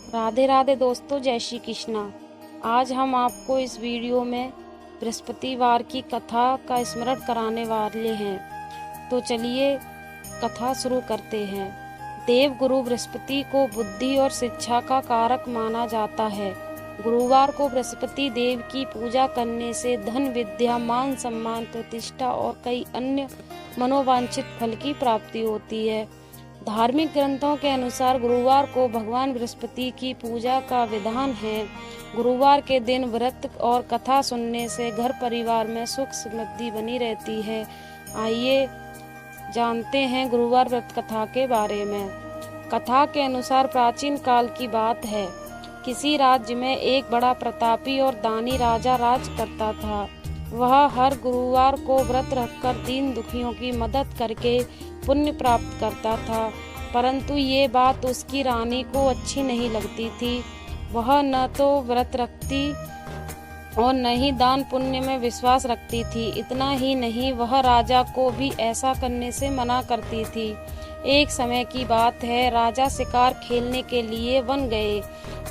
राधे राधे दोस्तों, जय श्री कृष्णा। आज हम आपको इस वीडियो में बृहस्पतिवार की कथा का स्मरण कराने वाले हैं। तो चलिए कथा शुरू करते हैं। देव गुरु बृहस्पति को बुद्धि और शिक्षा का कारक माना जाता है। गुरुवार को बृहस्पति देव की पूजा करने से धन, विद्या, मान सम्मान, प्रतिष्ठा और कई अन्य मनोवांछित फल की प्राप्ति होती है। धार्मिक ग्रंथों के अनुसार गुरुवार को भगवान बृहस्पति की पूजा का विधान है। गुरुवार के दिन व्रत और कथा सुनने से घर परिवार में सुख समृद्धि बनी रहती है। आइए जानते हैं गुरुवार व्रत कथा के बारे में। कथा के अनुसार प्राचीन काल की बात है। किसी राज्य में एक बड़ा प्रतापी और दानी राजा राज करता था। वह हर गुरुवार को व्रत रखकर दीन दुखियों की मदद करके पुण्य प्राप्त करता था, परंतु ये बात उसकी रानी को अच्छी नहीं लगती थी। वह न तो व्रत रखती और न ही दान पुण्य में विश्वास रखती थी। इतना ही नहीं, वह राजा को भी ऐसा करने से मना करती थी। एक समय की बात है, राजा शिकार खेलने के लिए वन गए।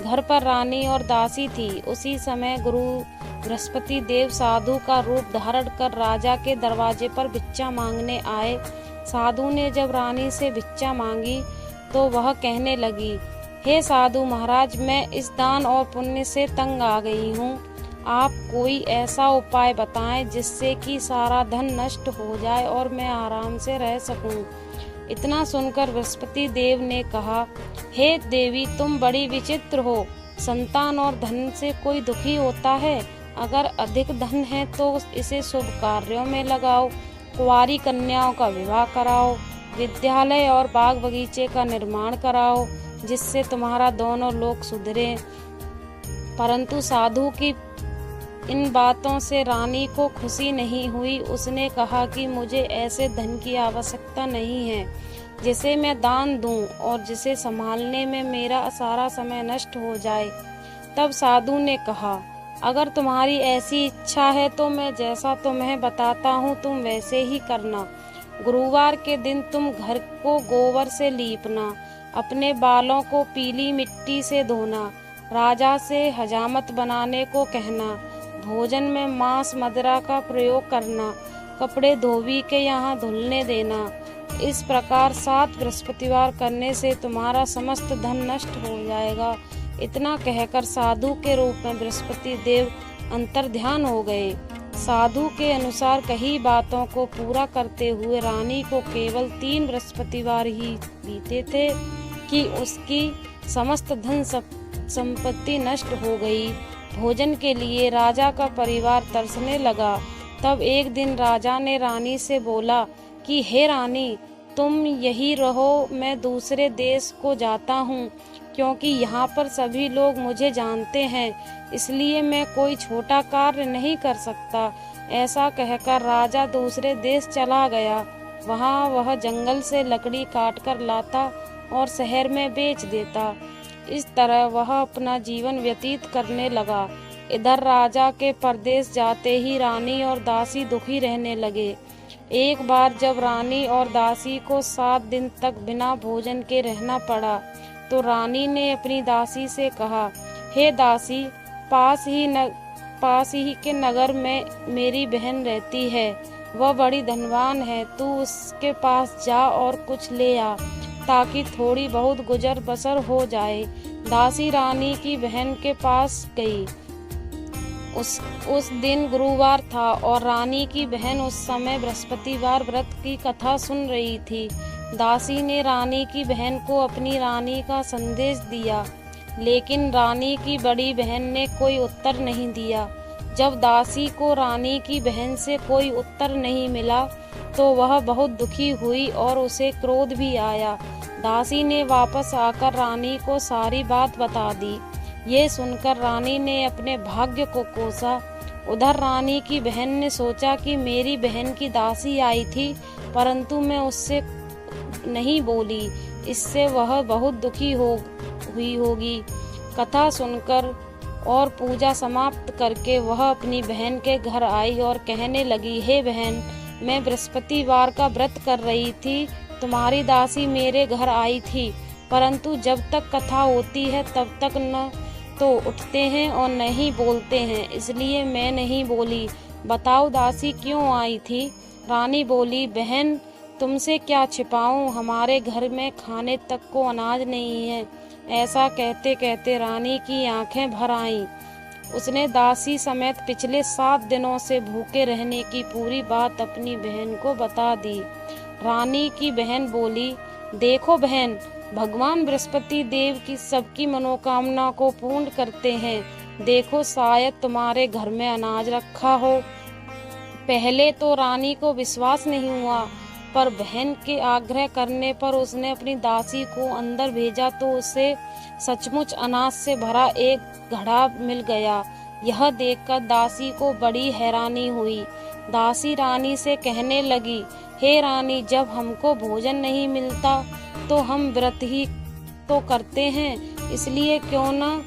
घर पर रानी और दासी थी। उसी समय गुरु बृहस्पति देव साधु का रूप धारण कर राजा के दरवाजे पर भिक्षा मांगने आए। साधु ने जब रानी से भिक्षा मांगी तो वह कहने लगी, हे साधु महाराज, मैं इस दान और पुण्य से तंग आ गई हूँ। आप कोई ऐसा उपाय बताएं जिससे कि सारा धन नष्ट हो जाए और मैं आराम से रह सकूं। इतना सुनकर बृहस्पति देव ने कहा, हे देवी, तुम बड़ी विचित्र हो। संतान और धन से कोई दुखी होता है? अगर अधिक धन है तो इसे शुभ कार्यों में लगाओ। कुंवारी कन्याओं का विवाह कराओ। विद्यालय और बाग बगीचे का निर्माण कराओ, जिससे तुम्हारा दोनों लोग सुधरे। परंतु साधु की इन बातों से रानी को खुशी नहीं हुई। उसने कहा कि मुझे ऐसे धन की आवश्यकता नहीं है जिसे मैं दान दूं और जिसे संभालने में मेरा सारा समय नष्ट हो जाए। तब साधु ने कहा, अगर तुम्हारी ऐसी इच्छा है तो मैं जैसा तुम्हें बताता हूँ तुम वैसे ही करना। गुरुवार के दिन तुम घर को गोबर से लीपना, अपने बालों को पीली मिट्टी से धोना, राजा से हजामत बनाने को कहना, भोजन में मांस मदिरा का प्रयोग करना, कपड़े धोबी के यहाँ धुलने देना। इस प्रकार 7 बृहस्पतिवार करने से तुम्हारा समस्त धन नष्ट हो जाएगा। इतना कहकर साधु के रूप में बृहस्पति देव अंतर्ध्यान हो गए। साधु के अनुसार कई बातों को पूरा करते हुए रानी को केवल 3 बृहस्पतिवार ही बीते थे कि उसकी समस्त धन संपत्ति नष्ट हो गई। भोजन के लिए राजा का परिवार तरसने लगा। तब एक दिन राजा ने रानी से बोला कि हे रानी, तुम यही रहो, मैं दूसरे देश को जाता हूँ, क्योंकि यहाँ पर सभी लोग मुझे जानते हैं, इसलिए मैं कोई छोटा कार्य नहीं कर सकता। ऐसा कहकर राजा दूसरे देश चला गया। वहाँ वह जंगल से लकड़ी काट कर लाता और शहर में बेच देता। इस तरह वह अपना जीवन व्यतीत करने लगा। इधर राजा के परदेश जाते ही रानी और दासी दुखी रहने लगे। एक बार जब रानी और दासी को 7 दिन तक बिना भोजन के रहना पड़ा तो रानी ने अपनी दासी से कहा, हे दासी, पास ही के नगर में मेरी बहन रहती है। वह बड़ी धनवान है। तू उसके पास जा और कुछ ले आ, ताकि थोड़ी बहुत गुजर बसर हो जाए। दासी रानी की बहन के पास गई। उस दिन गुरुवार था और रानी की बहन उस समय बृहस्पतिवार व्रत की कथा सुन रही थी। दासी ने रानी की बहन को अपनी रानी का संदेश दिया, लेकिन रानी की बड़ी बहन ने कोई उत्तर नहीं दिया। जब दासी को रानी की बहन से कोई उत्तर नहीं मिला तो वह बहुत दुखी हुई और उसे क्रोध भी आया। दासी ने वापस आकर रानी को सारी बात बता दी। ये सुनकर रानी ने अपने भाग्य को कोसा। उधर रानी की बहन ने सोचा कि मेरी बहन की दासी आई थी, परंतु मैं उससे नहीं बोली, इससे वह बहुत दुखी हुई होगी। कथा सुनकर और पूजा समाप्त करके वह अपनी बहन के घर आई और कहने लगी, हे बहन, मैं बृहस्पतिवार का व्रत कर रही थी, तुम्हारी दासी मेरे घर आई थी। परंतु जब तक कथा होती है तब तक न तो उठते हैं और न ही बोलते हैं, इसलिए मैं नहीं बोली। बताओ दासी क्यों आई थी? रानी बोली, बहन तुमसे क्या छिपाऊं, हमारे घर में खाने तक को अनाज नहीं है। ऐसा कहते कहते रानी की आंखें भर आईं। उसने दासी समेत पिछले 7 दिनों से भूखे रहने की पूरी बात अपनी बहन को बता दी। रानी की बहन बोली, देखो बहन, भगवान बृहस्पति देव की सबकी मनोकामना को पूर्ण करते हैं। देखो शायद तुम्हारे घर में अनाज रखा हो। पहले तो रानी को विश्वास नहीं हुआ, पर बहन के आग्रह करने पर उसने अपनी दासी को अंदर भेजा तो उसे सचमुच अनाज से भरा एक घड़ा मिल गया। यह देखकर दासी को बड़ी हैरानी हुई। दासी रानी से कहने लगी, हे रानी, जब हमको भोजन नहीं मिलता तो हम व्रत ही तो करते हैं, इसलिए क्यों न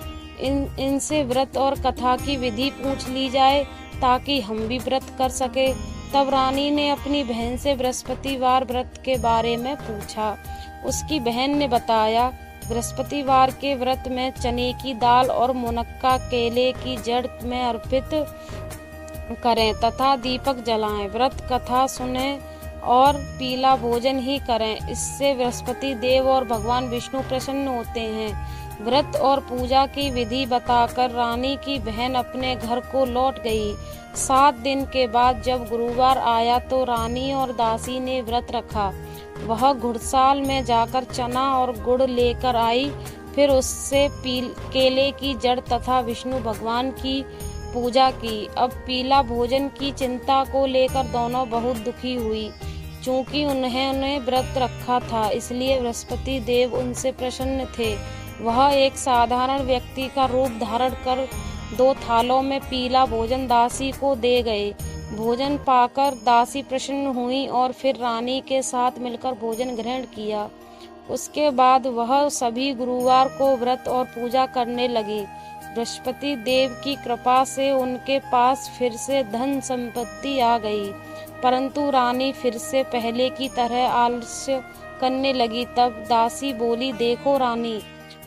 इनसे व्रत और कथा की विधि पूछ ली जाए ताकि हम भी व्रत कर सके। तब रानी ने अपनी बहन से बृहस्पतिवार व्रत के बारे में पूछा। उसकी बहन ने बताया, बृहस्पतिवार के व्रत में चने की दाल और मुनक्का केले की जड़ में अर्पित करें तथा दीपक जलाएं, व्रत कथा सुने और पीला भोजन ही करें। इससे बृहस्पति देव और भगवान विष्णु प्रसन्न होते हैं। व्रत और पूजा की विधि बताकर रानी की बहन अपने घर को लौट गई। 7 दिन के बाद जब गुरुवार आया तो रानी और दासी ने व्रत रखा। वह घुड़साल में जाकर चना और गुड़ लेकर आई, फिर उससे केले की जड़ तथा विष्णु भगवान की पूजा की। अब पीला भोजन की चिंता को लेकर दोनों बहुत दुखी हुई। चूंकि उन्होंने व्रत रखा था, इसलिए बृहस्पति देव उनसे प्रसन्न थे। वह एक साधारण व्यक्ति का रूप धारण कर 2 थालों में पीला भोजन दासी को दे गए। भोजन पाकर दासी प्रसन्न हुई और फिर रानी के साथ मिलकर भोजन ग्रहण किया। उसके बाद वह सभी गुरुवार को व्रत और पूजा करने लगी। बृहस्पति देव की कृपा से उनके पास फिर से धन संपत्ति आ गई, परंतु रानी फिर से पहले की तरह आलस्य करने लगी। तब दासी बोली, देखो रानी,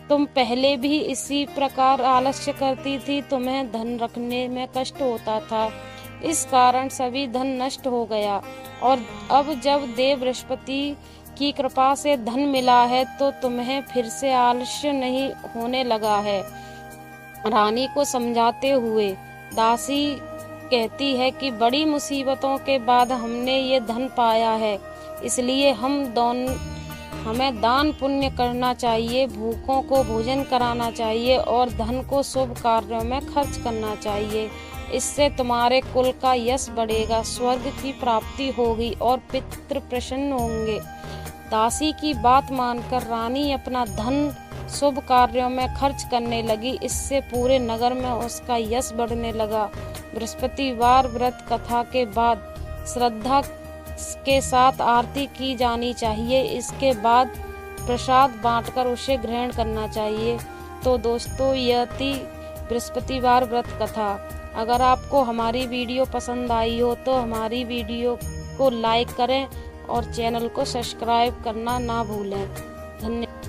तुम पहले भी इसी प्रकार आलस्य करती थी, तुम्हें धन रखने में कष्ट होता था, इस कारण सभी धन नष्ट हो गया, और अब जब देव बृहस्पति की कृपा से धन मिला है तो तुम्हें फिर से आलस्य नहीं होने लगा है। रानी को समझाते हुए दासी कहती है कि बड़ी मुसीबतों के बाद हमने ये धन पाया है, इसलिए हमें दान पुण्य करना चाहिए, भूखों को भोजन कराना चाहिए और धन को शुभ कार्यों में खर्च करना चाहिए। इससे तुम्हारे कुल का यश बढ़ेगा, स्वर्ग की प्राप्ति होगी और पितृ प्रसन्न होंगे। दासी की बात मानकर रानी अपना धन शुभ कार्यों में खर्च करने लगी। इससे पूरे नगर में उसका यश बढ़ने लगा। बृहस्पतिवार व्रत कथा के बाद श्रद्धा के साथ आरती की जानी चाहिए। इसके बाद प्रसाद बांटकर उसे ग्रहण करना चाहिए। तो दोस्तों, यह थी बृहस्पतिवार व्रत कथा। अगर आपको हमारी वीडियो पसंद आई हो तो हमारी वीडियो को लाइक करें और चैनल को सब्सक्राइब करना ना भूलें। धन्यवाद।